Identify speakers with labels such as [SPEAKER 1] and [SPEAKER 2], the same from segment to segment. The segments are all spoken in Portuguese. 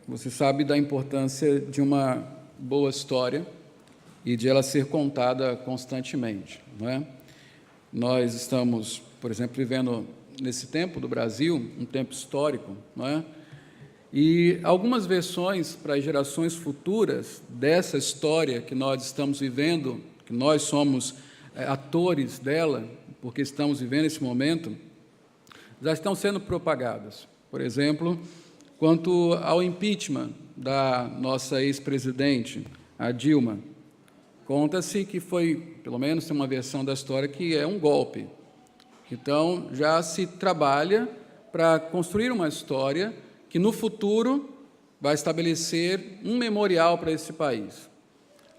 [SPEAKER 1] Você sabe da importância de uma boa história e de ela ser contada constantemente, não é? Nós estamos, por exemplo, vivendo nesse tempo do Brasil, um tempo histórico, não é? E algumas versões para as gerações futuras dessa história que nós estamos vivendo, que nós somos atores dela, porque estamos vivendo esse momento, já estão sendo propagadas. Por exemplo, quanto ao impeachment da nossa ex-presidente, a Dilma, conta-se que foi, pelo menos tem uma versão da história, que é um golpe. Então, já se trabalha para construir uma história que, no futuro, vai estabelecer um memorial para esse país.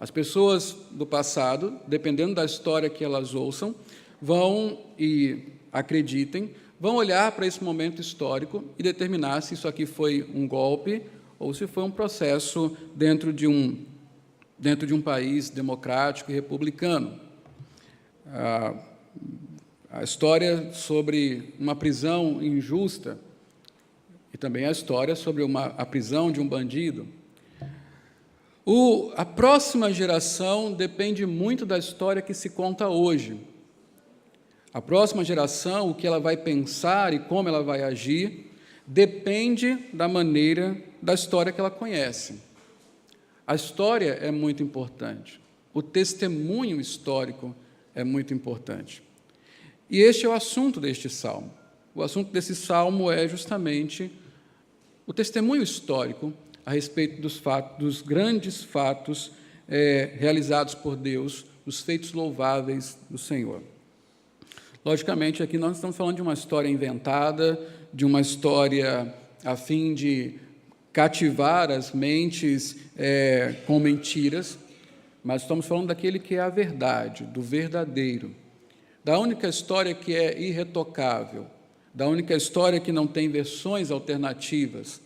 [SPEAKER 1] As pessoas do passado, dependendo da história que elas ouçam, vão e acreditem, vão olhar para esse momento histórico e determinar se isso aqui foi um golpe ou se foi um processo dentro de um país democrático e republicano. A história sobre uma prisão injusta e também a história sobre a prisão de um bandido. A próxima geração depende muito da história que se conta hoje. A próxima geração, o que ela vai pensar e como ela vai agir, depende da maneira da história que ela conhece. A história é muito importante. O testemunho histórico é muito importante. E este é o assunto deste salmo. O assunto desse salmo é justamente o testemunho histórico a respeito dos grandes fatos realizados por Deus, os feitos louváveis do Senhor. Logicamente, aqui nós estamos falando de uma história inventada, de uma história a fim de cativar as mentes com mentiras, mas estamos falando daquele que é a verdade, do verdadeiro, da única história que é irretocável, da única história que não tem versões alternativas,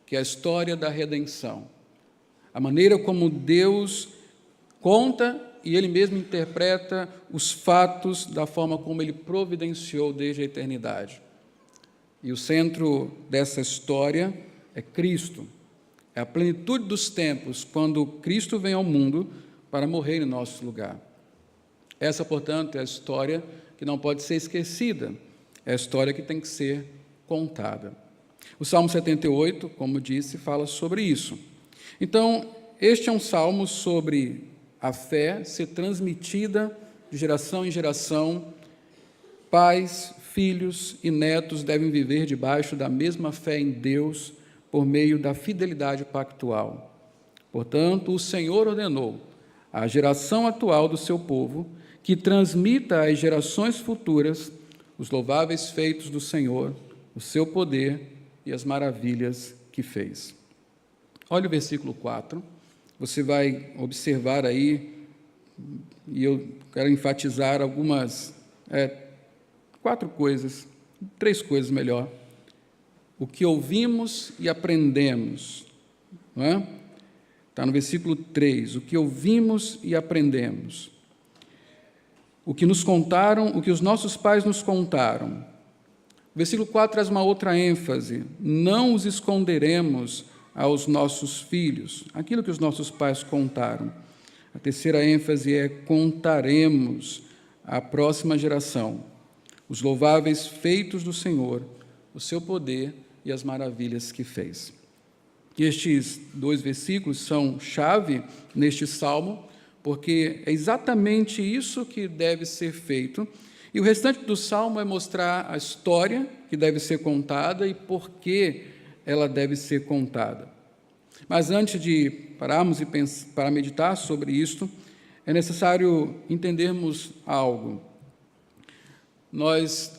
[SPEAKER 1] que é a história da redenção. A maneira como Deus conta e Ele mesmo interpreta os fatos da forma como Ele providenciou desde a eternidade. E o centro dessa história é Cristo. É a plenitude dos tempos, quando Cristo vem ao mundo para morrer em nosso lugar. Essa, portanto, é a história que não pode ser esquecida, é a história que tem que ser contada. O Salmo 78, como disse, fala sobre isso. Então, este é um salmo sobre a fé ser transmitida de geração em geração. Pais, filhos e netos devem viver debaixo da mesma fé em Deus por meio da fidelidade pactual. Portanto, o Senhor ordenou à geração atual do seu povo que transmita às gerações futuras os louváveis feitos do Senhor, o seu poder e as maravilhas que fez. Olha o versículo 4, você vai observar aí, e eu quero enfatizar algumas, 4 coisas, 3 coisas melhor. O que ouvimos e aprendemos, não é? Está no versículo 3, o que ouvimos e aprendemos. O que nos contaram, o que os nossos pais nos contaram. O versículo 4 traz uma outra ênfase, não os esconderemos aos nossos filhos, aquilo que os nossos pais contaram. A terceira ênfase é contaremos à próxima geração os louváveis feitos do Senhor, o seu poder e as maravilhas que fez. Estes 2 versículos são chave neste salmo, porque é exatamente isso que deve ser feito, e o restante do salmo é mostrar a história que deve ser contada e por que ela deve ser contada. Mas antes de pararmos e para meditar sobre isto, é necessário entendermos algo.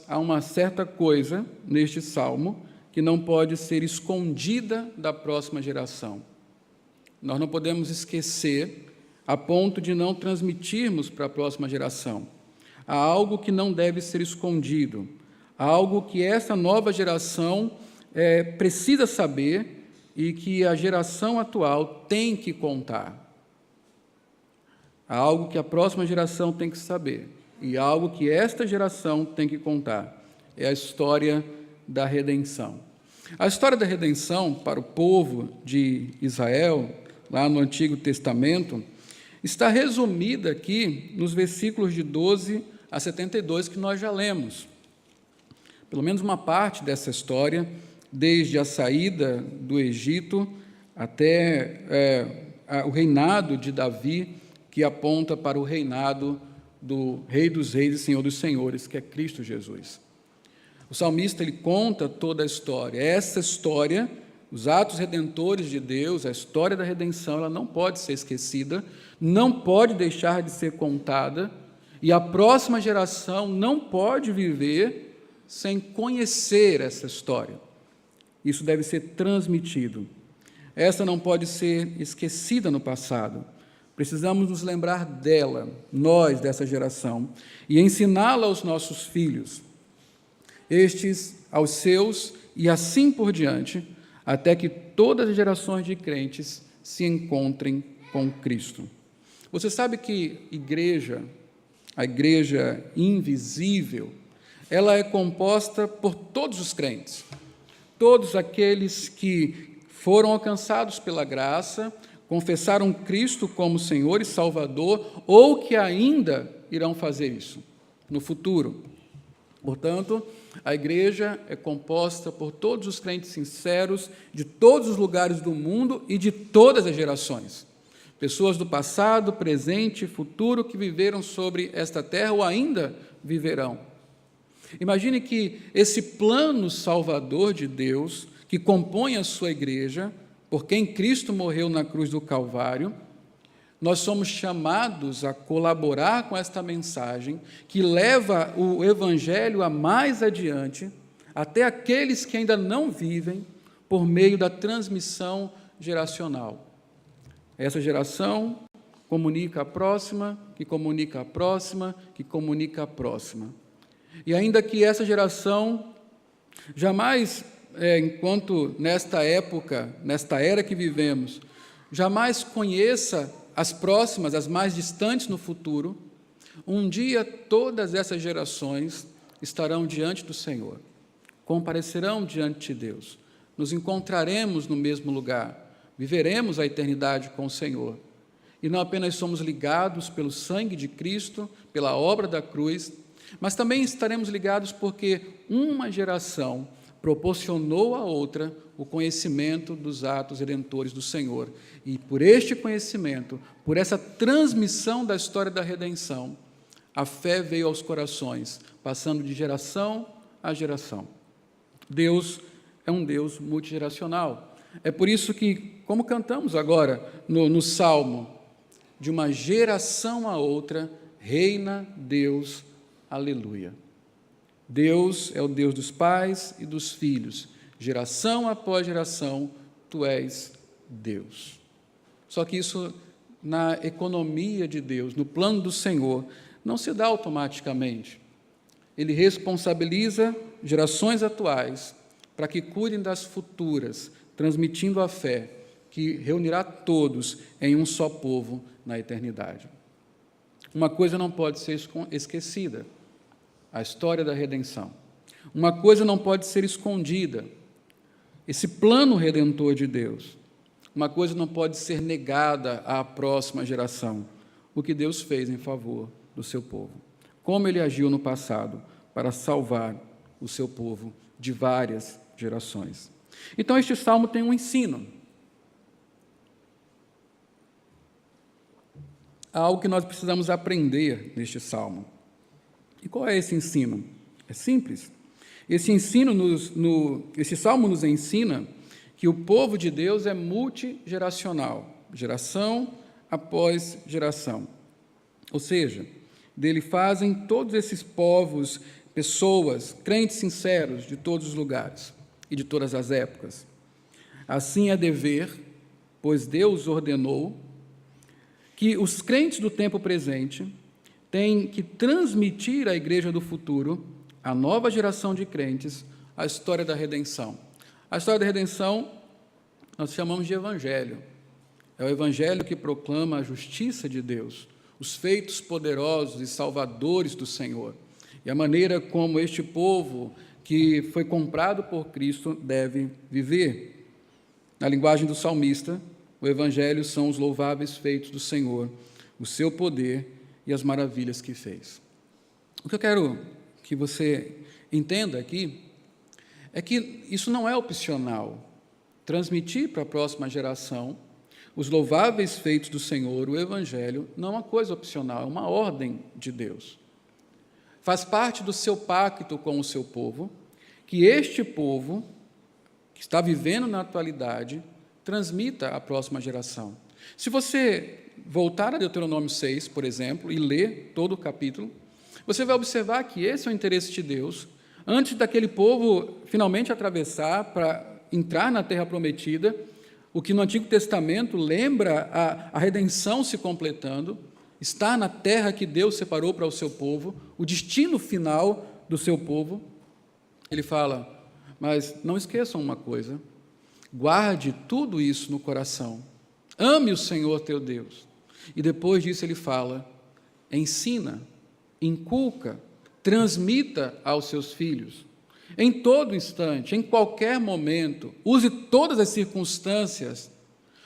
[SPEAKER 1] Há uma certa coisa neste salmo que não pode ser escondida da próxima geração. Nós não podemos esquecer a ponto de não transmitirmos para a próxima geração. Há algo que não deve ser escondido, há algo que essa nova geração precisa saber e que a geração atual tem que contar. Há algo que a próxima geração tem que saber e algo que esta geração tem que contar. É a história da redenção. A história da redenção para o povo de Israel, lá no Antigo Testamento, está resumida aqui nos versículos de 12 a 72 que nós já lemos. Pelo menos uma parte dessa história, desde a saída do Egito até o reinado de Davi, que aponta para o reinado do Rei dos Reis e Senhor dos Senhores, que é Cristo Jesus. O salmista ele conta toda a história. Essa história, os atos redentores de Deus, a história da redenção, ela não pode ser esquecida, não pode deixar de ser contada, e a próxima geração não pode viver sem conhecer essa história. Isso deve ser transmitido. Essa não pode ser esquecida no passado. Precisamos nos lembrar dela, nós, dessa geração, e ensiná-la aos nossos filhos, estes aos seus, e assim por diante, até que todas as gerações de crentes se encontrem com Cristo. Você sabe que a igreja invisível, ela é composta por todos os crentes, todos aqueles que foram alcançados pela graça, confessaram Cristo como Senhor e Salvador, ou que ainda irão fazer isso no futuro. Portanto, a igreja é composta por todos os crentes sinceros, de todos os lugares do mundo e de todas as gerações. Pessoas do passado, presente e futuro que viveram sobre esta terra ou ainda viverão. Imagine que esse plano salvador de Deus, que compõe a sua igreja, por quem Cristo morreu na cruz do Calvário, nós somos chamados a colaborar com esta mensagem que leva o Evangelho a mais adiante, até aqueles que ainda não vivem, por meio da transmissão geracional. Essa geração comunica a próxima, que comunica a próxima, que comunica a próxima. E ainda que essa geração jamais, enquanto nesta época, nesta era que vivemos, jamais conheça as próximas, as mais distantes no futuro, um dia todas essas gerações estarão diante do Senhor, comparecerão diante de Deus, nos encontraremos no mesmo lugar, viveremos a eternidade com o Senhor. E não apenas somos ligados pelo sangue de Cristo, pela obra da cruz, mas também estaremos ligados porque uma geração proporcionou à outra o conhecimento dos atos redentores do Senhor. E por este conhecimento, por essa transmissão da história da redenção, a fé veio aos corações, passando de geração a geração. Deus é um Deus multigeracional. É por isso que, como cantamos agora no Salmo, de uma geração a outra, reina Deus, aleluia. Deus é o Deus dos pais e dos filhos, geração após geração, tu és Deus. Só que isso, na economia de Deus, no plano do Senhor, não se dá automaticamente. Ele responsabiliza gerações atuais para que cuidem das futuras, transmitindo a fé que reunirá todos em um só povo na eternidade. Uma coisa não pode ser esquecida: a história da redenção. Uma coisa não pode ser escondida: esse plano redentor de Deus. Uma coisa não pode ser negada à próxima geração: o que Deus fez em favor do seu povo. Como Ele agiu no passado para salvar o seu povo de várias gerações. Então, este salmo tem um ensino. Há algo que nós precisamos aprender neste salmo. E qual é esse ensino? É simples. Esse salmo nos ensina que o povo de Deus é multigeracional, geração após geração. Ou seja, dele fazem todos esses povos, pessoas, crentes sinceros de todos os lugares e de todas as épocas. Assim é dever, pois Deus ordenou, que os crentes do tempo presente têm que transmitir à igreja do futuro, à nova geração de crentes, a história da redenção. A história da redenção nós chamamos de Evangelho. É o Evangelho que proclama a justiça de Deus, os feitos poderosos e salvadores do Senhor, e a maneira como este povo que foi comprado por Cristo deve viver. Na linguagem do salmista, o Evangelho são os louváveis feitos do Senhor, o seu poder e as maravilhas que fez. O que eu quero que você entenda aqui é que isso não é opcional. Transmitir para a próxima geração os louváveis feitos do Senhor, o Evangelho, não é uma coisa opcional, é uma ordem de Deus. Faz parte do seu pacto com o seu povo, que este povo, que está vivendo na atualidade, transmita à próxima geração. Se você voltar a Deuteronômio 6, por exemplo, e ler todo o capítulo, você vai observar que esse é o interesse de Deus, antes daquele povo finalmente atravessar para entrar na Terra Prometida, o que no Antigo Testamento lembra a redenção se completando, está na terra que Deus separou para o seu povo, o destino final do seu povo. Ele fala, mas não esqueçam uma coisa, guarde tudo isso no coração, ame o Senhor teu Deus. E depois disso ele fala, ensina, inculca, transmita aos seus filhos. Em todo instante, em qualquer momento, use todas as circunstâncias,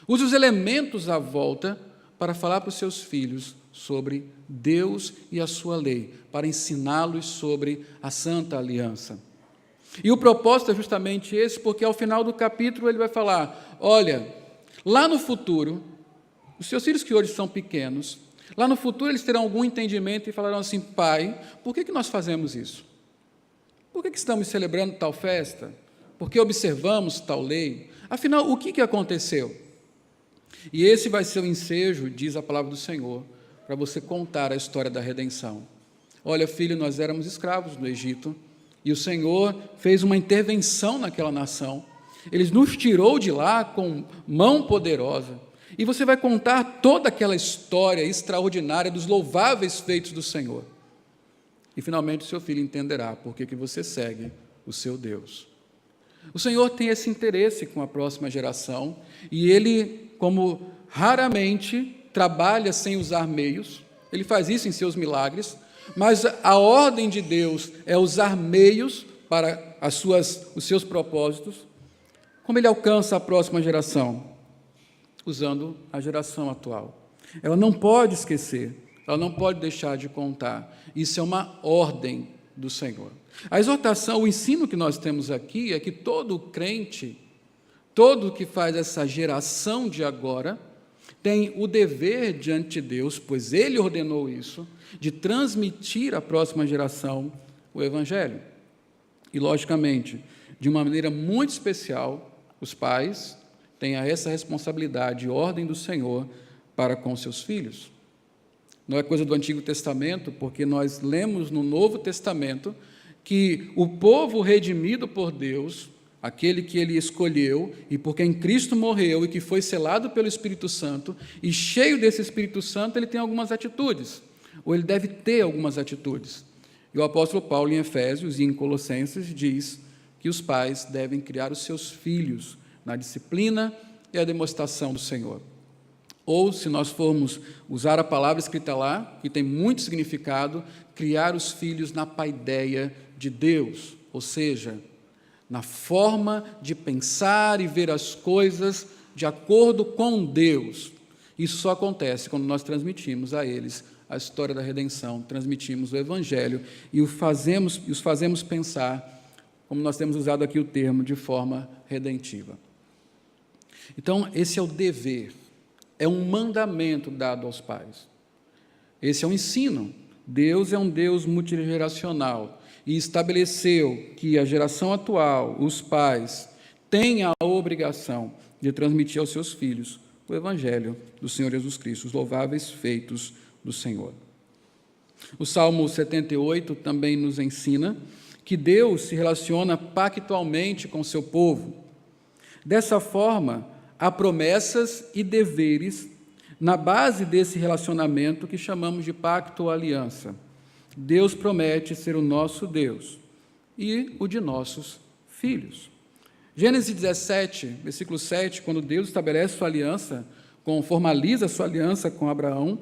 [SPEAKER 1] use os elementos à volta para falar para os seus filhos sobre Deus e a sua lei, para ensiná-los sobre a Santa Aliança. E o propósito é justamente esse, porque ao final do capítulo ele vai falar, olha, lá no futuro, os seus filhos que hoje são pequenos, lá no futuro eles terão algum entendimento e falarão assim, pai, por que nós fazemos isso? Por que estamos celebrando tal festa? Por que observamos tal lei? Afinal, o que aconteceu? E esse vai ser o ensejo, diz a palavra do Senhor, para você contar a história da redenção. Olha, filho, nós éramos escravos no Egito, e o Senhor fez uma intervenção naquela nação. Ele nos tirou de lá com mão poderosa. E você vai contar toda aquela história extraordinária dos louváveis feitos do Senhor. E, finalmente, o seu filho entenderá por que você segue o seu Deus. O Senhor tem esse interesse com a próxima geração, e Ele, como raramente trabalha sem usar meios, Ele faz isso em seus milagres, mas a ordem de Deus é usar meios para os seus propósitos. Como Ele alcança a próxima geração? Usando a geração atual. Ela não pode esquecer, ela não pode deixar de contar. Isso é uma ordem do Senhor. A exortação, o ensino que nós temos aqui é que todo crente, todo que faz essa geração de agora, tem o dever diante de Deus, pois Ele ordenou isso, de transmitir à próxima geração o Evangelho. E, logicamente, de uma maneira muito especial, os pais têm essa responsabilidade e ordem do Senhor para com seus filhos. Não é coisa do Antigo Testamento, porque nós lemos no Novo Testamento que o povo redimido por Deus, aquele que Ele escolheu e por quem Cristo morreu e que foi selado pelo Espírito Santo, e cheio desse Espírito Santo, ele tem algumas atitudes, ou ele deve ter algumas atitudes. E o apóstolo Paulo, em Efésios e em Colossenses, diz que os pais devem criar os seus filhos na disciplina e a demonstração do Senhor. Ou, se nós formos usar a palavra escrita lá, que tem muito significado, criar os filhos na paideia de Deus, ou seja, na forma de pensar e ver as coisas de acordo com Deus. Isso só acontece quando nós transmitimos a eles a história da redenção, transmitimos o Evangelho e os fazemos pensar, como nós temos usado aqui o termo, de forma redentiva. Então, esse é o dever. É um mandamento dado aos pais. Esse é um ensino. Deus é um Deus multigeracional e estabeleceu que a geração atual, os pais, têm a obrigação de transmitir aos seus filhos o Evangelho do Senhor Jesus Cristo, os louváveis feitos do Senhor. O Salmo 78 também nos ensina que Deus se relaciona pactualmente com o seu povo. Dessa forma, há promessas e deveres na base desse relacionamento que chamamos de pacto ou aliança. Deus promete ser o nosso Deus e o de nossos filhos. Gênesis 17, versículo 7, quando Deus estabelece sua aliança, formaliza sua aliança com Abraão,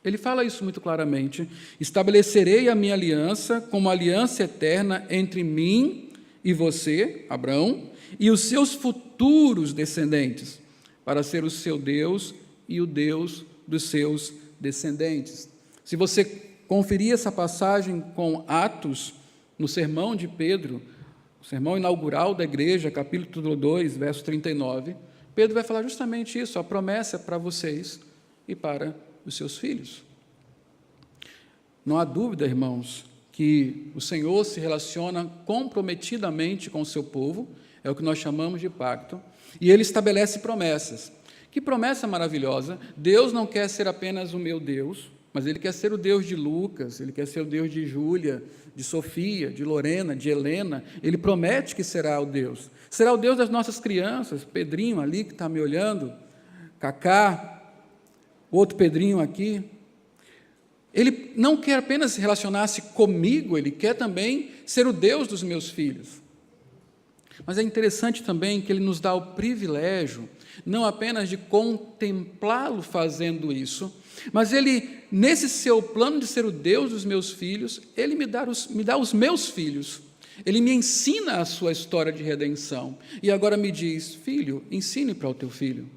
[SPEAKER 1] Ele fala isso muito claramente. Estabelecerei a minha aliança como aliança eterna entre mim e você, Abraão, e os seus futuros descendentes, para ser o seu Deus e o Deus dos seus descendentes. Se você conferir essa passagem com Atos, no sermão de Pedro, o sermão inaugural da igreja, capítulo 2, verso 39, Pedro vai falar justamente isso, a promessa é para vocês e para os seus filhos. Não há dúvida, irmãos, que o Senhor se relaciona comprometidamente com o seu povo, é o que nós chamamos de pacto, e ele estabelece promessas. Que promessa maravilhosa! Deus não quer ser apenas o meu Deus, mas Ele quer ser o Deus de Lucas, Ele quer ser o Deus de Júlia, de Sofia, de Lorena, de Helena. Ele promete que será o Deus. Será o Deus das nossas crianças, Pedrinho ali que está me olhando, Cacá, outro Pedrinho aqui. Ele não quer apenas relacionar-se comigo, Ele quer também ser o Deus dos meus filhos. Mas é interessante também que Ele nos dá o privilégio, não apenas de contemplá-lo fazendo isso, mas Ele, nesse seu plano de ser o Deus dos meus filhos, Ele me dá os meus filhos. Ele me ensina a sua história de redenção. E agora me diz, filho, ensine para o teu filho.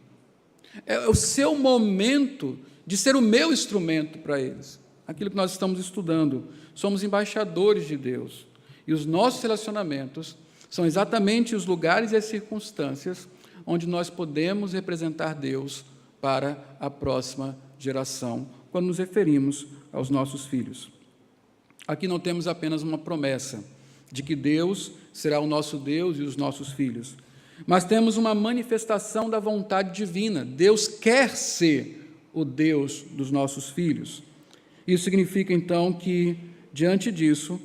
[SPEAKER 1] É o seu momento de ser o meu instrumento para eles. Aquilo que nós estamos estudando. Somos embaixadores de Deus. E os nossos relacionamentos são exatamente os lugares e as circunstâncias onde nós podemos representar Deus para a próxima geração, quando nos referimos aos nossos filhos. Aqui não temos apenas uma promessa de que Deus será o nosso Deus e os nossos filhos, mas temos uma manifestação da vontade divina. Deus quer ser o Deus dos nossos filhos. Isso significa, então, que, diante disso,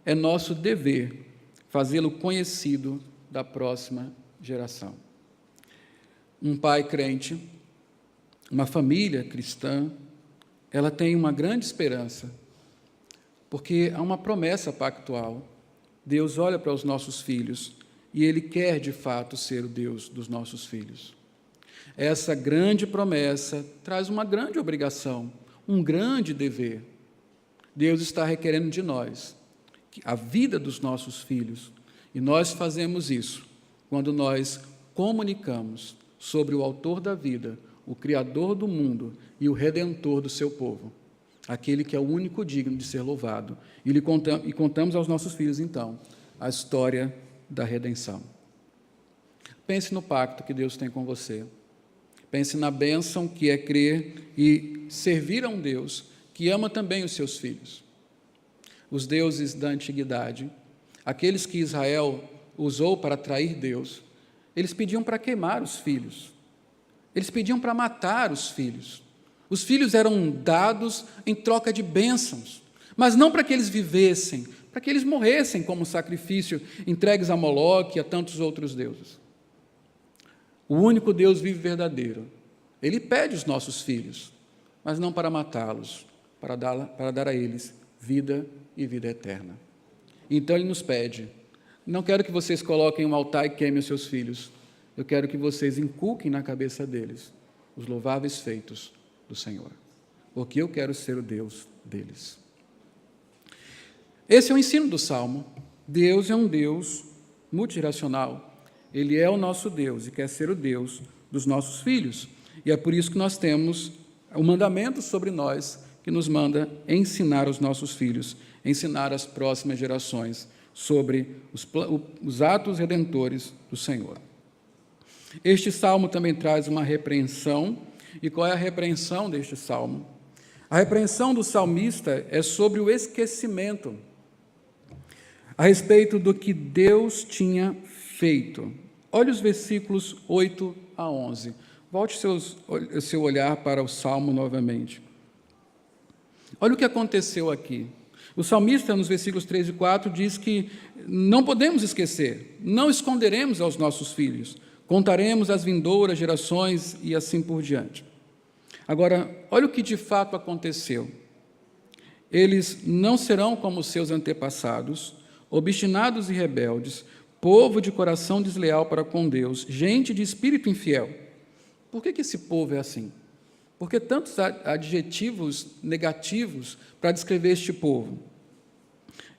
[SPEAKER 1] é nosso dever fazê-lo conhecido da próxima geração. Um pai crente, uma família cristã, ela tem uma grande esperança, porque há uma promessa pactual. Deus olha para os nossos filhos e Ele quer, de fato, ser o Deus dos nossos filhos. Essa grande promessa traz uma grande obrigação, um grande dever. Deus está requerendo de nós a vida dos nossos filhos, e nós fazemos isso quando nós comunicamos sobre o autor da vida, o Criador do mundo e o Redentor do seu povo, aquele que é o único digno de ser louvado. E contamos aos nossos filhos, então, a história da redenção. Pense no pacto que Deus tem com você. Pense na bênção que é crer e servir a um Deus que ama também os seus filhos. Os deuses da antiguidade, aqueles que Israel usou para atrair Deus, eles pediam para queimar os filhos. Eles pediam para matar os filhos. Os filhos eram dados em troca de bênçãos, mas não para que eles vivessem, para que eles morressem como sacrifício, entregues a Moloque e a tantos outros deuses. O único Deus vivo e verdadeiro, Ele pede os nossos filhos, mas não para matá-los, para dar a eles vida e vida eterna. Então Ele nos pede: não quero que vocês coloquem um altar e queimem os seus filhos, eu quero que vocês inculquem na cabeça deles os louváveis feitos do Senhor, porque eu quero ser o Deus deles. Esse é o ensino do Salmo. Deus é um Deus multigeracional. Ele é o nosso Deus e quer ser o Deus dos nossos filhos. E é por isso que nós temos o mandamento sobre nós, que nos manda ensinar os nossos filhos, ensinar as próximas gerações sobre os atos redentores do Senhor. Este salmo também traz uma repreensão. E qual é a repreensão deste salmo? A repreensão do salmista é sobre o esquecimento a respeito do que Deus tinha feito. Olhe os versículos 8 a 11. Volte o seu olhar para o salmo novamente. Olha o que aconteceu aqui. O salmista, nos versículos 3 e 4, diz que não podemos esquecer, não esconderemos aos nossos filhos, contaremos às vindouras gerações e assim por diante. Agora, olha o que de fato aconteceu. Eles não serão como seus antepassados, obstinados e rebeldes, povo de coração desleal para com Deus, gente de espírito infiel. Por que esse povo é assim? Por que tantos adjetivos negativos para descrever este povo?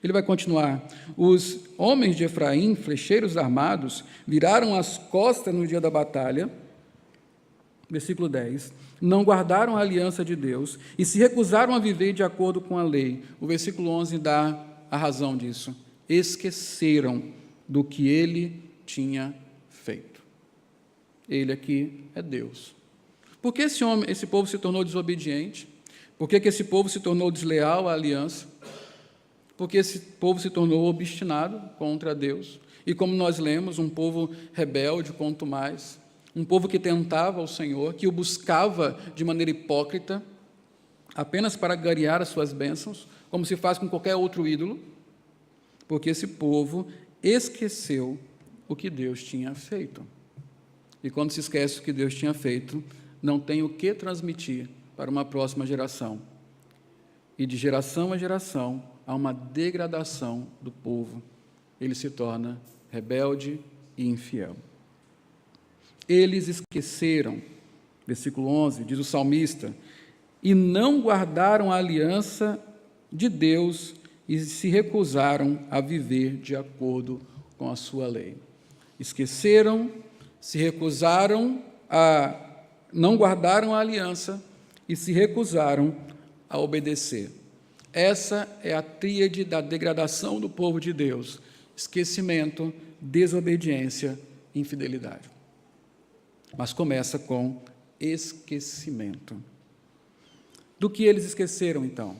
[SPEAKER 1] Ele vai continuar: os homens de Efraim, flecheiros armados, viraram as costas no dia da batalha. Versículo 10. Não guardaram a aliança de Deus e se recusaram a viver de acordo com a lei. O versículo 11 dá a razão disso. Esqueceram do que ele tinha feito. Ele aqui é Deus. Por que esse povo se tornou desobediente? Por que esse povo se tornou desleal à aliança? Porque esse povo se tornou obstinado contra Deus. E como nós lemos, um povo rebelde, quanto mais, um povo que tentava o Senhor, que o buscava de maneira hipócrita, apenas para ganhar as suas bênçãos, como se faz com qualquer outro ídolo, porque esse povo esqueceu o que Deus tinha feito. E quando se esquece o que Deus tinha feito, não tem o que transmitir para uma próxima geração. E de geração a geração, há uma degradação do povo. Ele se torna rebelde e infiel. Eles esqueceram, versículo 11, diz o salmista, e não guardaram a aliança de Deus e se recusaram a viver de acordo com a sua lei. Esqueceram, se recusaram não guardaram a aliança e se recusaram a obedecer. Essa é a tríade da degradação do povo de Deus: esquecimento, desobediência e infidelidade. Mas começa com esquecimento. Do que eles esqueceram, então?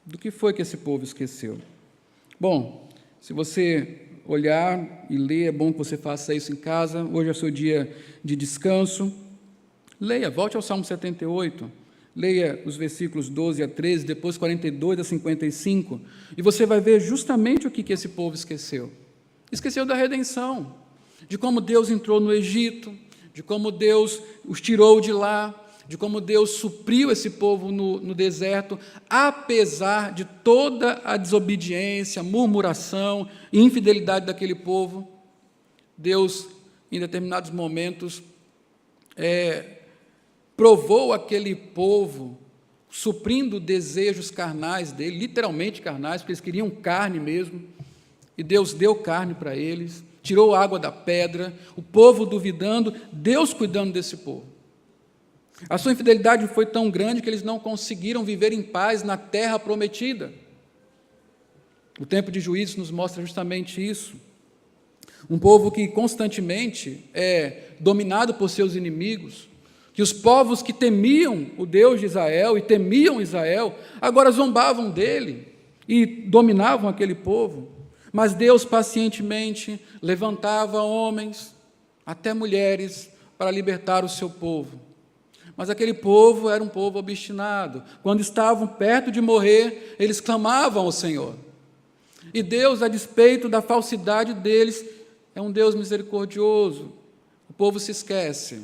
[SPEAKER 1] Do que foi que esse povo esqueceu? Bom, se você olhar e ler, é bom que você faça isso em casa. Hoje é o seu dia de descanso. Leia, volte ao Salmo 78, leia os versículos 12 a 13, depois 42 a 55, e você vai ver justamente o que esse povo esqueceu. Esqueceu da redenção, de como Deus entrou no Egito, de como Deus os tirou de lá, de como Deus supriu esse povo no deserto, apesar de toda a desobediência, murmuração e infidelidade daquele povo. Deus, em determinados momentos, provou aquele povo, suprindo desejos carnais dele, literalmente carnais, porque eles queriam carne mesmo, e Deus deu carne para eles, tirou água da pedra, o povo duvidando, Deus cuidando desse povo. A sua infidelidade foi tão grande que eles não conseguiram viver em paz na terra prometida. O tempo de juízos nos mostra justamente isso. Um povo que constantemente é dominado por seus inimigos, que os povos que temiam o Deus de Israel e temiam Israel, agora zombavam dele e dominavam aquele povo. Mas Deus pacientemente levantava homens, até mulheres, para libertar o seu povo. Mas aquele povo era um povo obstinado. Quando estavam perto de morrer, eles clamavam ao Senhor. E Deus, a despeito da falsidade deles, é um Deus misericordioso. O povo se esquece,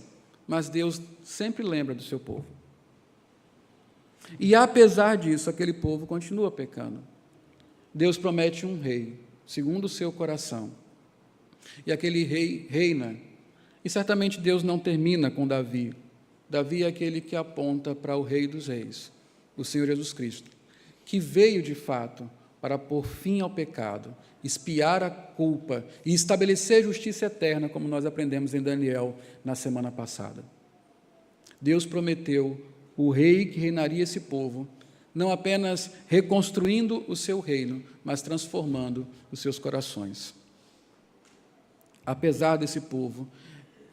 [SPEAKER 1] mas Deus sempre lembra do seu povo. E apesar disso, aquele povo continua pecando. Deus promete um rei, segundo o seu coração. E aquele rei reina. E certamente Deus não termina com Davi. Davi é aquele que aponta para o Rei dos Reis, o Senhor Jesus Cristo, que veio de fato para pôr fim ao pecado, expiar a culpa e estabelecer justiça eterna, como nós aprendemos em Daniel na semana passada. Deus prometeu o rei que reinaria esse povo, não apenas reconstruindo o seu reino, mas transformando os seus corações. Apesar desse povo,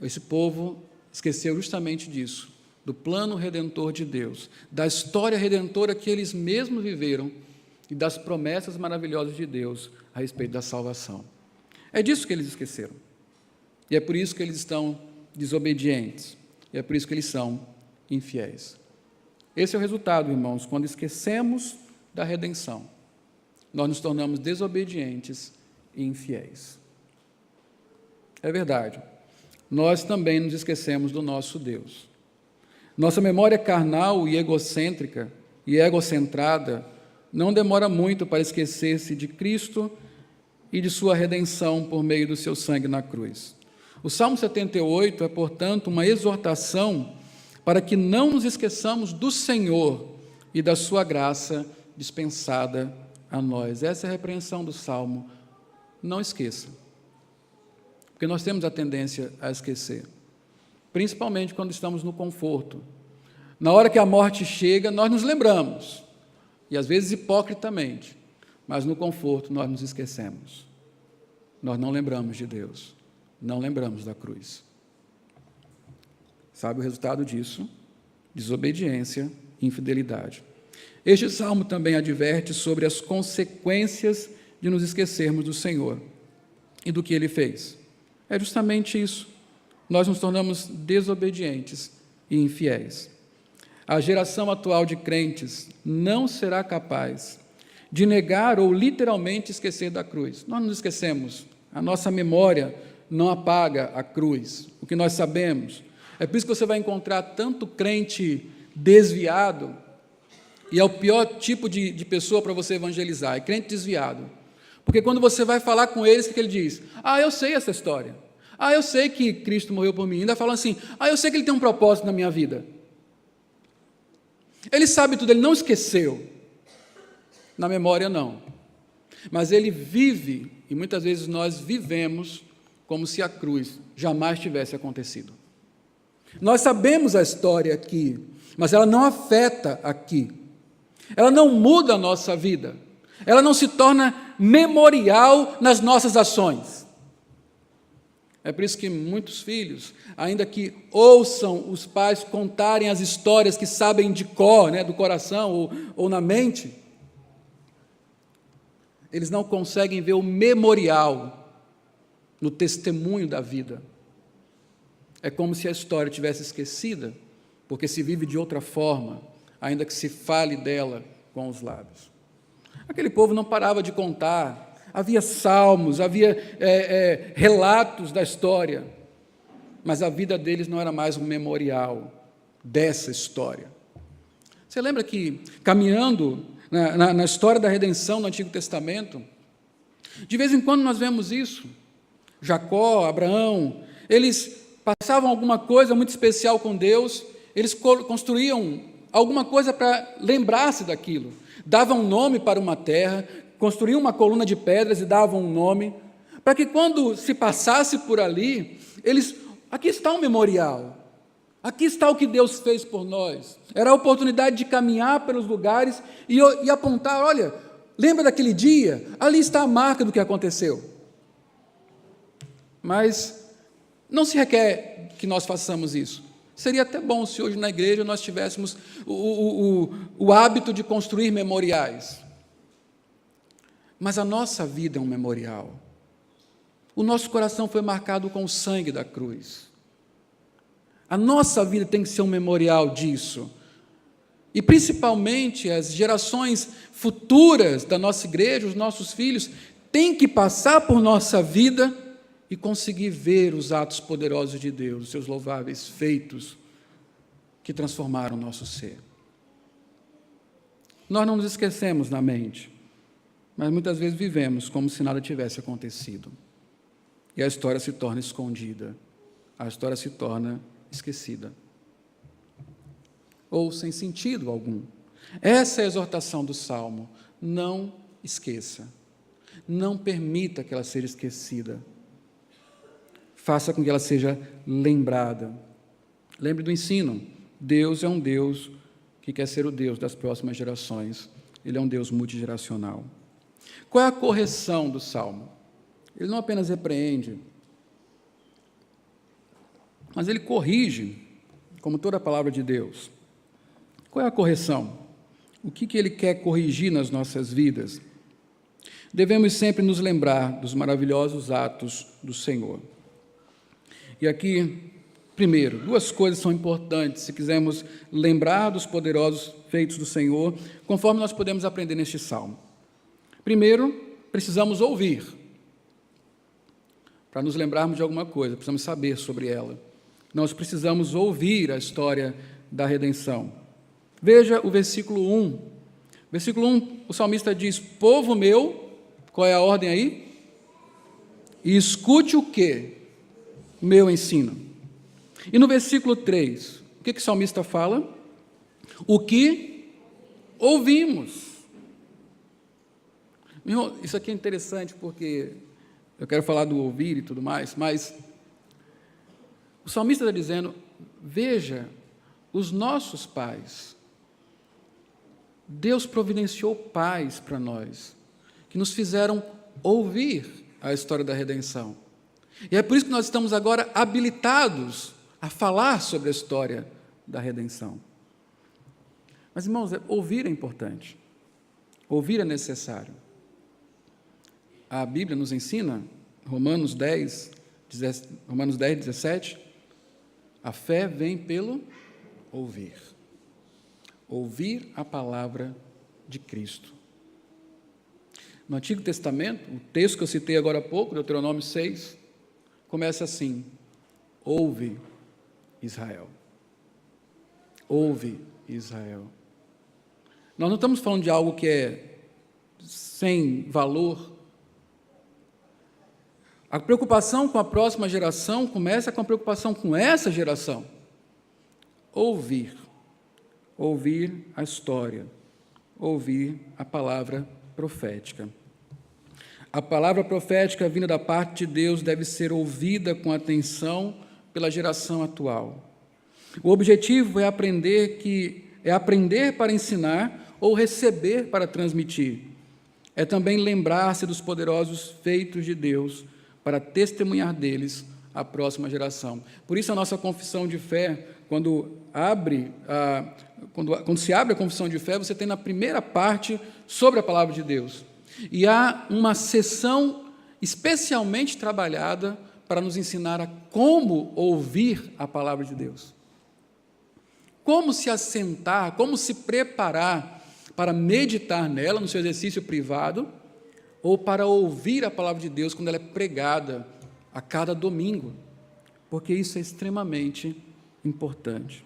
[SPEAKER 1] esse povo esqueceu justamente disso, do plano redentor de Deus, da história redentora que eles mesmos viveram e das promessas maravilhosas de Deus a respeito da salvação. É disso que eles esqueceram. E é por isso que eles estão desobedientes. E é por isso que eles são infiéis. Esse é o resultado, irmãos, quando esquecemos da redenção. Nós nos tornamos desobedientes e infiéis. É verdade. Nós também nos esquecemos do nosso Deus. Nossa memória carnal e egocêntrica e egocentrada não demora muito para esquecer-se de Cristo e de sua redenção por meio do seu sangue na cruz. O Salmo 78 é, portanto, uma exortação para que não nos esqueçamos do Senhor e da sua graça dispensada a nós. Essa é a repreensão do Salmo. Não esqueça, porque nós temos a tendência a esquecer, principalmente quando estamos no conforto. Na hora que a morte chega, nós nos lembramos, e às vezes hipocritamente, mas no conforto nós nos esquecemos. Nós não lembramos de Deus, não lembramos da cruz. Sabe o resultado disso? Desobediência e infidelidade. Este salmo também adverte sobre as consequências de nos esquecermos do Senhor e do que Ele fez. É justamente isso. Nós nos tornamos desobedientes e infiéis. A geração atual de crentes não será capaz de negar ou literalmente esquecer da cruz. Nós nos esquecemos. A nossa memória não apaga a cruz. O que nós sabemos. É por isso que você vai encontrar tanto crente desviado, e é o pior tipo de pessoa para você evangelizar, é crente desviado. Porque quando você vai falar com eles, o que ele diz? Eu sei essa história. Eu sei que Cristo morreu por mim. Ainda falam assim, eu sei que Ele tem um propósito na minha vida. Ele sabe tudo, Ele não esqueceu. Na memória, não. Mas Ele vive, e muitas vezes nós vivemos como se a cruz jamais tivesse acontecido. Nós sabemos a história aqui, mas ela não afeta aqui. Ela não muda a nossa vida. Ela não se torna memorial nas nossas ações. É por isso que muitos filhos, ainda que ouçam os pais contarem as histórias que sabem de cor, do coração ou na mente, eles não conseguem ver o memorial no testemunho da vida. É como se a história tivesse esquecida, porque se vive de outra forma, ainda que se fale dela com os lábios. Aquele povo não parava de contar, havia salmos, havia relatos da história, mas a vida deles não era mais um memorial dessa história. Você lembra que, caminhando na história da redenção no Antigo Testamento, de vez em quando nós vemos isso, Jacó, Abraão, eles passavam alguma coisa muito especial com Deus, eles construíam alguma coisa para lembrar-se daquilo, davam um nome para uma terra, construíam uma coluna de pedras e davam um nome, para que quando se passasse por ali, aqui está um memorial, aqui está o que Deus fez por nós. Era a oportunidade de caminhar pelos lugares e apontar, olha, lembra daquele dia? Ali está a marca do que aconteceu. Mas não se requer que nós façamos isso. Seria até bom se hoje na igreja nós tivéssemos o hábito de construir memoriais. Mas a nossa vida é um memorial. O nosso coração foi marcado com o sangue da cruz. A nossa vida tem que ser um memorial disso. E principalmente as gerações futuras da nossa igreja, os nossos filhos, têm que passar por nossa vida e conseguir ver os atos poderosos de Deus, os seus louváveis feitos que transformaram o nosso ser. Nós não nos esquecemos na mente, mas muitas vezes vivemos como se nada tivesse acontecido. E a história se torna escondida, a história se torna esquecida, ou sem sentido algum. Essa é a exortação do Salmo. Não esqueça, não permita que ela seja esquecida. Faça com que ela seja lembrada. Lembre do ensino. Deus é um Deus que quer ser o Deus das próximas gerações. Ele é um Deus multigeracional. Qual é a correção do Salmo? Ele não apenas repreende, mas ele corrige, como toda a palavra de Deus. Qual é a correção? O que ele quer corrigir nas nossas vidas? Devemos sempre nos lembrar dos maravilhosos atos do Senhor. E aqui, primeiro, duas coisas são importantes, se quisermos lembrar dos poderosos feitos do Senhor, conforme nós podemos aprender neste salmo. Primeiro, precisamos ouvir. Para nos lembrarmos de alguma coisa, precisamos saber sobre ela. Nós precisamos ouvir a história da redenção. Veja o versículo 1. Versículo 1, o salmista diz, povo meu, qual é a ordem aí? E escute o quê? Meu ensino. E no versículo 3, o que o salmista fala? O que ouvimos. Meu irmão, isso aqui é interessante porque eu quero falar do ouvir e tudo mais, mas o salmista está dizendo, veja, os nossos pais, Deus providenciou pais para nós, que nos fizeram ouvir a história da redenção. E é por isso que nós estamos agora habilitados a falar sobre a história da redenção. Mas, irmãos, ouvir é importante. Ouvir é necessário. A Bíblia nos ensina, Romanos 10, 17, a fé vem pelo ouvir. Ouvir a palavra de Cristo. No Antigo Testamento, o texto que eu citei agora há pouco, Deuteronômio 6, começa assim: ouve, Israel. Ouve, Israel. Nós não estamos falando de algo que é sem valor. A preocupação com a próxima geração começa com a preocupação com essa geração. Ouvir. Ouvir a história. Ouvir a palavra profética. A palavra profética vinda da parte de Deus deve ser ouvida com atenção pela geração atual. O objetivo é aprender para ensinar ou receber para transmitir. É também lembrar-se dos poderosos feitos de Deus para testemunhar deles à próxima geração. Por isso a nossa confissão de fé, quando se abre a confissão de fé, você tem na primeira parte sobre a palavra de Deus. E há uma seção especialmente trabalhada para nos ensinar a como ouvir a palavra de Deus. Como se assentar, como se preparar para meditar nela no seu exercício privado, ou para ouvir a palavra de Deus quando ela é pregada a cada domingo, porque isso é extremamente importante.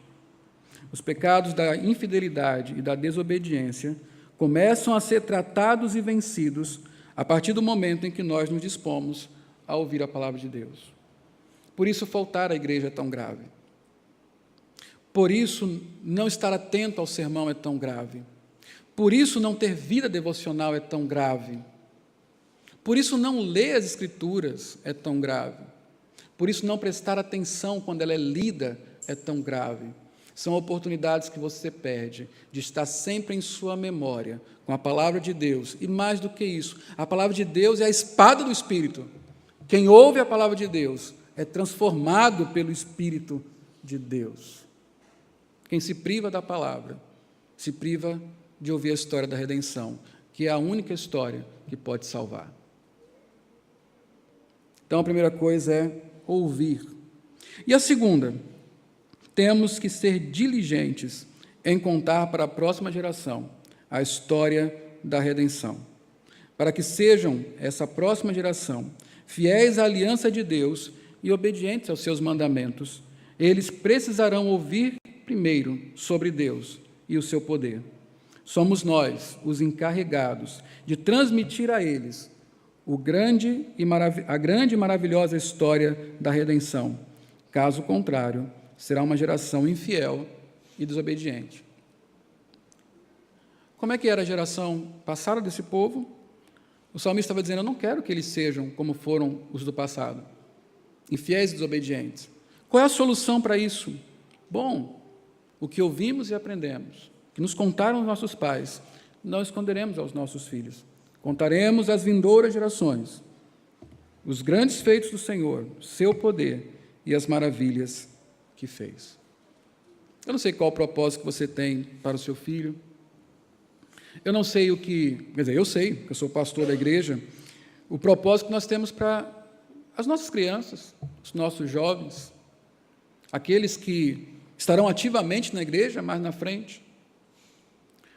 [SPEAKER 1] Os pecados da infidelidade e da desobediência começam a ser tratados e vencidos a partir do momento em que nós nos dispomos a ouvir a palavra de Deus. Por isso, faltar à igreja é tão grave. Por isso, não estar atento ao sermão é tão grave. Por isso, não ter vida devocional é tão grave. Por isso, não ler as Escrituras é tão grave. Por isso, não prestar atenção quando ela é lida é tão grave. São oportunidades que você perde de estar sempre em sua memória com a palavra de Deus. E mais do que isso, a palavra de Deus é a espada do Espírito. Quem ouve a palavra de Deus é transformado pelo Espírito de Deus. Quem se priva da palavra, se priva de ouvir a história da redenção, que é a única história que pode salvar. Então, a primeira coisa é ouvir. E a segunda, temos que ser diligentes em contar para a próxima geração a história da redenção. Para que sejam, essa próxima geração, fiéis à aliança de Deus e obedientes aos seus mandamentos, eles precisarão ouvir primeiro sobre Deus e o seu poder. Somos nós, os encarregados, de transmitir a eles a grande e maravilhosa história da redenção. Caso contrário, será uma geração infiel e desobediente. Como é que era a geração passada desse povo? O salmista estava dizendo, eu não quero que eles sejam como foram os do passado, infiéis e desobedientes. Qual é a solução para isso? Bom, o que ouvimos e aprendemos, que nos contaram os nossos pais, não esconderemos aos nossos filhos. Contaremos às vindouras gerações os grandes feitos do Senhor, seu poder e as maravilhas que fez. Eu não sei qual o propósito que você tem para o seu filho. Eu não sei eu sei, porque eu sou pastor da igreja, o propósito que nós temos para as nossas crianças, os nossos jovens, aqueles que estarão ativamente na igreja mais na frente.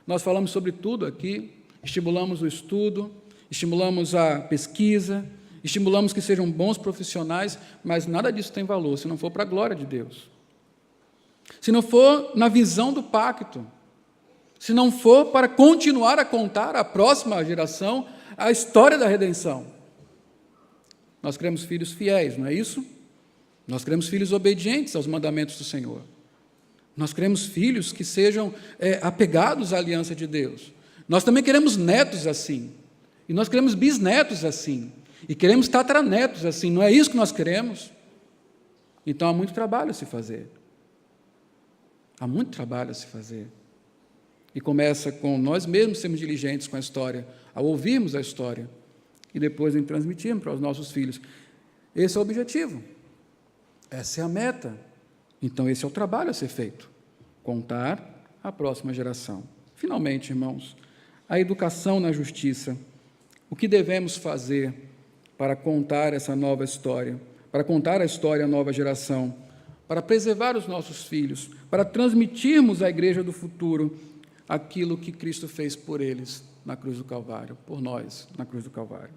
[SPEAKER 1] Nós falamos sobre tudo aqui, estimulamos o estudo, estimulamos a pesquisa, estimulamos que sejam bons profissionais, mas nada disso tem valor se não for para a glória de Deus. Se não for na visão do pacto, se não for para continuar a contar à próxima geração a história da redenção. Nós queremos filhos fiéis, não é isso? Nós queremos filhos obedientes aos mandamentos do Senhor. Nós queremos filhos que sejam apegados à aliança de Deus. Nós também queremos netos assim. E nós queremos bisnetos assim. E queremos tataranetos assim. Não é isso que nós queremos? Então há muito trabalho a se fazer. Há muito trabalho a se fazer. E começa com nós mesmos sermos diligentes com a história, ao ouvirmos a história, e depois em transmitirmos para os nossos filhos. Esse é o objetivo. Essa é a meta. Então, esse é o trabalho a ser feito. Contar à próxima geração. Finalmente, irmãos, a educação na justiça. O que devemos fazer para contar essa nova história? Para contar a história à nova geração? Para preservar os nossos filhos? Para transmitirmos à igreja do futuro aquilo que Cristo fez por eles na cruz do Calvário, por nós na cruz do Calvário.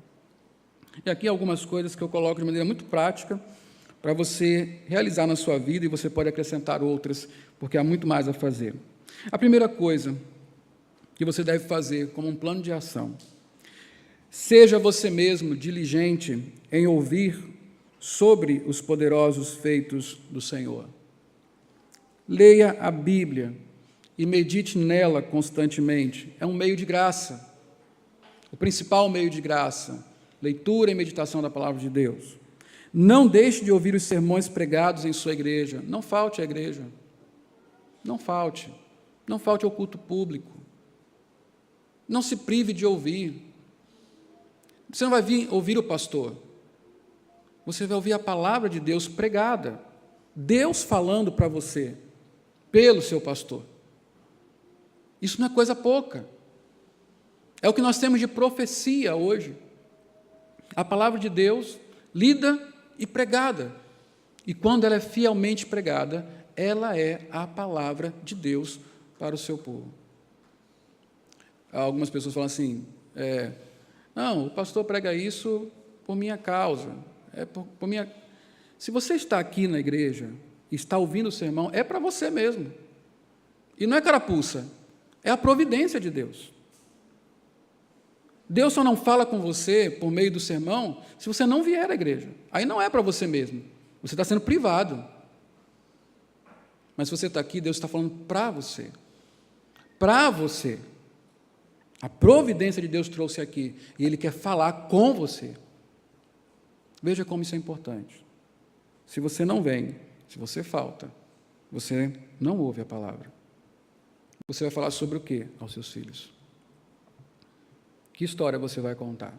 [SPEAKER 1] E aqui algumas coisas que eu coloco de maneira muito prática para você realizar na sua vida, e você pode acrescentar outras, porque há muito mais a fazer. A primeira coisa que você deve fazer como um plano de ação: seja você mesmo diligente em ouvir sobre os poderosos feitos do Senhor. Leia a Bíblia e medite nela constantemente. É um meio de graça, o principal meio de graça, leitura e meditação da palavra de Deus. Não deixe de ouvir os sermões pregados em sua igreja. Não falte à igreja. Não falte. Não falte ao culto público. Não se prive de ouvir. Você não vai ouvir o pastor. Você vai ouvir a palavra de Deus pregada. Deus falando para você, pelo seu pastor. Isso não é coisa pouca. É o que nós temos de profecia hoje. A palavra de Deus lida e pregada. E quando ela é fielmente pregada, ela é a palavra de Deus para o seu povo. Algumas pessoas falam assim, não, o pastor prega isso por minha causa. Por minha... Se você está aqui na igreja e está ouvindo o sermão, é para você mesmo. E não é carapuça, é a providência de Deus. Deus só não fala com você por meio do sermão se você não vier à igreja. Aí não é para você mesmo. Você está sendo privado. Mas se você está aqui, Deus está falando para você. Para você. A providência de Deus trouxe aqui. E Ele quer falar com você. Veja como isso é importante. Se você não vem, se você falta, você não ouve a palavra. Você vai falar sobre o quê aos seus filhos? Que história você vai contar?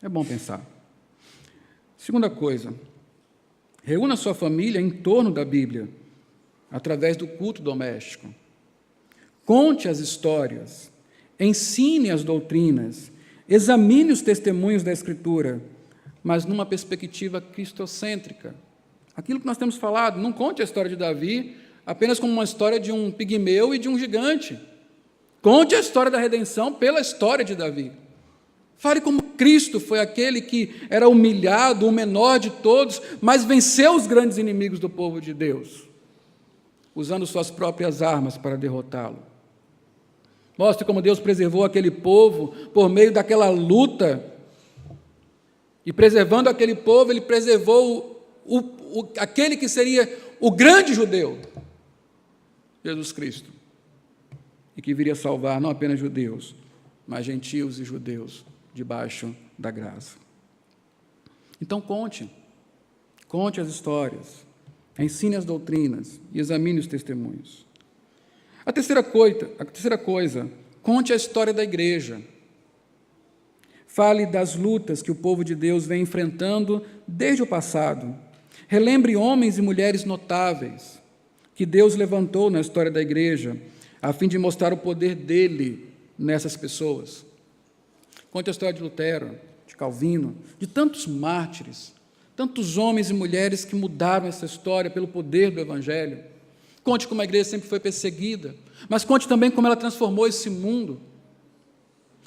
[SPEAKER 1] É bom pensar. Segunda coisa, reúna sua família em torno da Bíblia, através do culto doméstico. Conte as histórias, ensine as doutrinas, examine os testemunhos da Escritura, mas numa perspectiva cristocêntrica. Aquilo que nós temos falado, não conte a história de Davi apenas como uma história de um pigmeu e de um gigante. Conte a história da redenção pela história de Davi. Fale como Cristo foi aquele que era humilhado, o menor de todos, mas venceu os grandes inimigos do povo de Deus, usando suas próprias armas para derrotá-lo. Mostre como Deus preservou aquele povo por meio daquela luta, e preservando aquele povo, Ele preservou aquele que seria o grande judeu, Jesus Cristo. E que viria salvar não apenas judeus, mas gentios e judeus debaixo da graça. Então conte as histórias, ensine as doutrinas e examine os testemunhos. A terceira coisa, conte a história da igreja. Fale das lutas que o povo de Deus vem enfrentando desde o passado. Relembre homens e mulheres notáveis que Deus levantou na história da igreja, a fim de mostrar o poder dele nessas pessoas. Conte a história de Lutero, de Calvino, de tantos mártires, tantos homens e mulheres que mudaram essa história pelo poder do Evangelho. Conte como a igreja sempre foi perseguida, mas conte também como ela transformou esse mundo.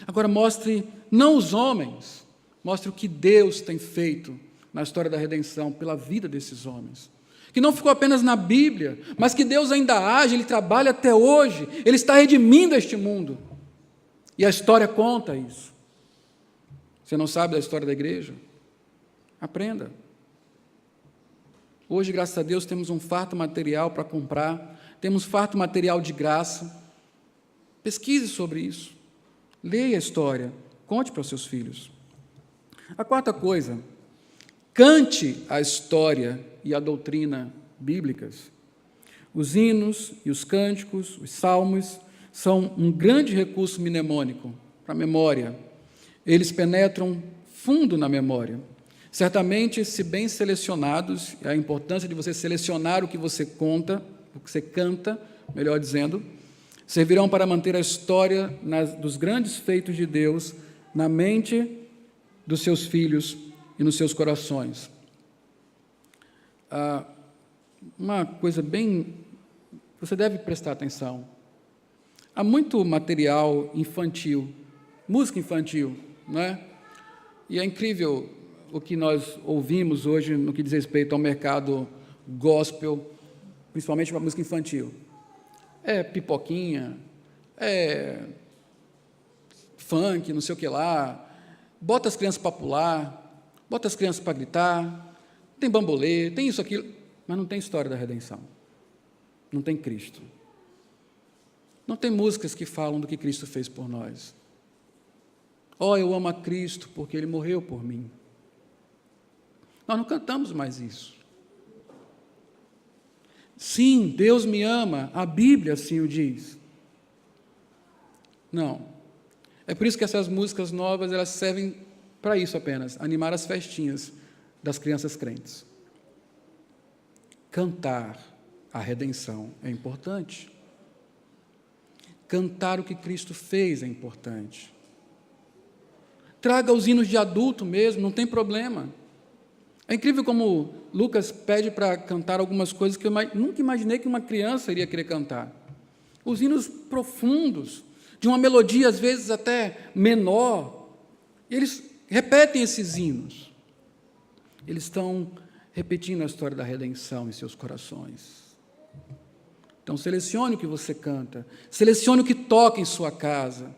[SPEAKER 1] Agora mostre, não os homens, mostre o que Deus tem feito na história da redenção, pela vida desses homens. Que não ficou apenas na Bíblia, mas que Deus ainda age, Ele trabalha até hoje, Ele está redimindo este mundo. E a história conta isso. Você não sabe da história da igreja? Aprenda. Hoje, graças a Deus, temos um farto material para comprar, temos farto material de graça. Pesquise sobre isso, leia a história, conte para os seus filhos. A quarta coisa, cante a história e a doutrina bíblicas. Os hinos e os cânticos, os salmos, são um grande recurso mnemônico para a memória. Eles penetram fundo na memória. Certamente, se bem selecionados, a importância de você selecionar o que você conta, o que você canta, melhor dizendo, servirão para manter a história dos grandes feitos de Deus na mente dos seus filhos e nos seus corações. Uma coisa bem... Você deve prestar atenção. Há muito material infantil, música infantil, não é? E é incrível o que nós ouvimos hoje no que diz respeito ao mercado gospel, principalmente para a música infantil. É pipoquinha, é funk, não sei o que lá, bota as crianças para pular, bota as crianças para gritar, tem bambolê, tem isso, aquilo, mas não tem história da redenção, não tem Cristo. Não tem músicas que falam do que Cristo fez por nós. Oh, eu amo a Cristo porque Ele morreu por mim. Nós não cantamos mais isso. Sim, Deus me ama, a Bíblia assim o diz. Não. É por isso que essas músicas novas, elas servem para isso apenas, animar as festinhas das crianças crentes. Cantar a redenção é importante. Cantar o que Cristo fez é importante. Traga os hinos de adulto mesmo, não tem problema. É incrível como Lucas pede para cantar algumas coisas que eu nunca imaginei que uma criança iria querer cantar. Os hinos profundos, de uma melodia às vezes até menor, e eles repetem esses hinos. Eles estão repetindo a história da redenção em seus corações. Então, selecione o que você canta, selecione o que toca em sua casa.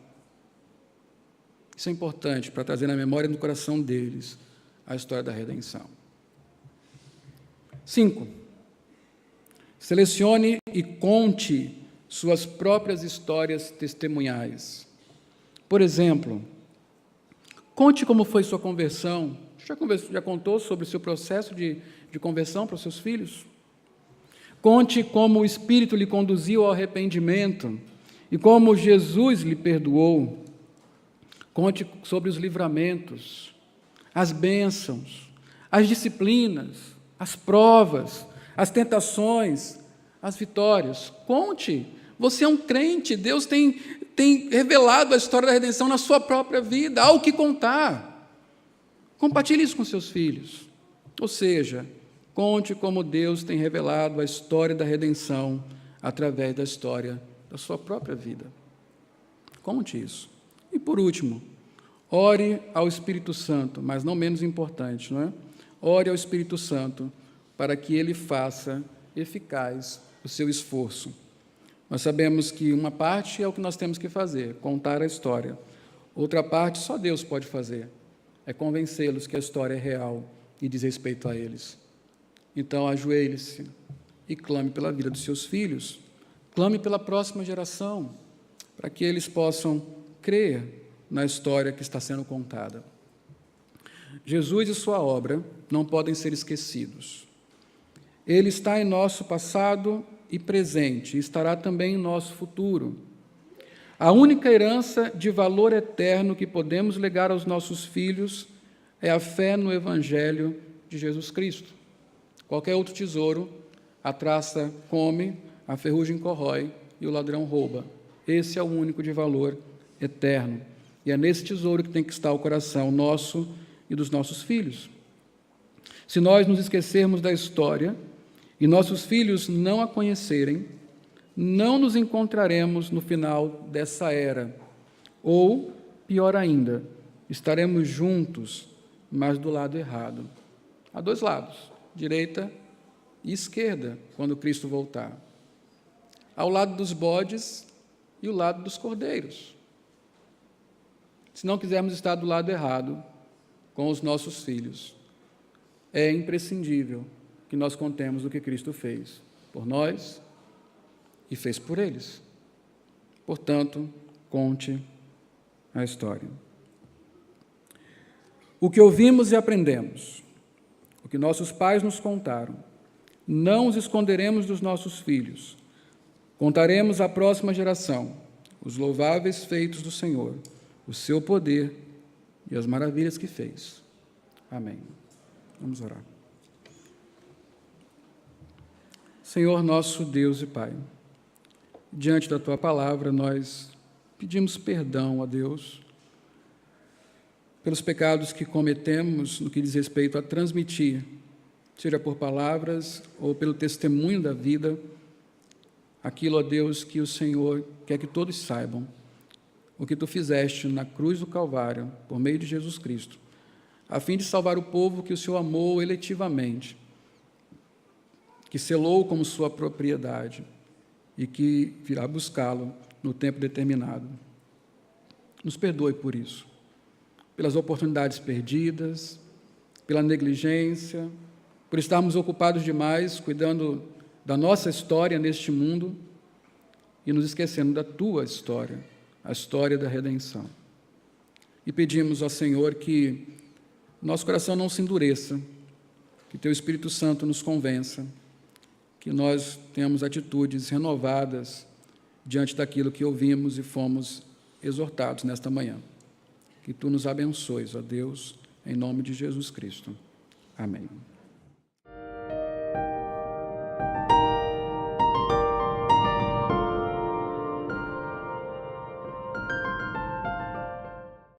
[SPEAKER 1] Isso é importante para trazer na memória e no coração deles a história da redenção. 5. Selecione e conte suas próprias histórias testemunhais. Por exemplo, conte como foi sua conversão. Já contou sobre o seu processo de conversão para os seus filhos? Conte como o Espírito lhe conduziu ao arrependimento e como Jesus lhe perdoou. Conte sobre os livramentos, as bênçãos, as disciplinas, as provas, as tentações, as vitórias. Conte. Você é um crente, Deus tem revelado a história da redenção na sua própria vida, há o que contar. Compartilhe isso com seus filhos. Ou seja, conte como Deus tem revelado a história da redenção através da história da sua própria vida. Conte isso. E, por último, ore ao Espírito Santo, mas não menos importante, não é? Ore ao Espírito Santo para que ele faça eficaz o seu esforço. Nós sabemos que uma parte é o que nós temos que fazer, contar a história. Outra parte só Deus pode fazer, é convencê-los que a história é real e diz respeito a eles. Então, ajoelhe-se e clame pela vida dos seus filhos, clame pela próxima geração, para que eles possam crer na história que está sendo contada. Jesus e sua obra não podem ser esquecidos. Ele está em nosso passado e presente, e estará também em nosso futuro. A única herança de valor eterno que podemos legar aos nossos filhos é a fé no Evangelho de Jesus Cristo. Qualquer outro tesouro, a traça come, a ferrugem corrói e o ladrão rouba. Esse é o único de valor eterno. E é nesse tesouro que tem que estar o coração nosso e dos nossos filhos. Se nós nos esquecermos da história e nossos filhos não a conhecerem, não nos encontraremos no final dessa era. Ou, pior ainda, estaremos juntos, mas do lado errado. Há dois lados, direita e esquerda, quando Cristo voltar. Ao lado dos bodes e o lado dos cordeiros. Se não quisermos estar do lado errado com os nossos filhos, é imprescindível que nós contemos o que Cristo fez por nós e fez por eles. Portanto, conte a história. O que ouvimos e aprendemos, o que nossos pais nos contaram, não os esconderemos dos nossos filhos. Contaremos à próxima geração os louváveis feitos do Senhor, o seu poder e as maravilhas que fez. Amém. Vamos orar. Senhor nosso Deus e Pai, diante da Tua palavra, nós pedimos perdão a Deus pelos pecados que cometemos no que diz respeito a transmitir, seja por palavras ou pelo testemunho da vida, aquilo, ó Deus, que o Senhor quer que todos saibam, o que Tu fizeste na cruz do Calvário, por meio de Jesus Cristo, a fim de salvar o povo que o Senhor amou eletivamente, que selou como sua propriedade e que virá buscá-lo no tempo determinado. Nos perdoe por isso, pelas oportunidades perdidas, pela negligência, por estarmos ocupados demais cuidando da nossa história neste mundo e nos esquecendo da Tua história, a história da redenção. E pedimos ao Senhor que nosso coração não se endureça, que Teu Espírito Santo nos convença, que nós tenhamos atitudes renovadas diante daquilo que ouvimos e fomos exortados nesta manhã. Que Tu nos abençoes, ó Deus, em nome de Jesus Cristo. Amém.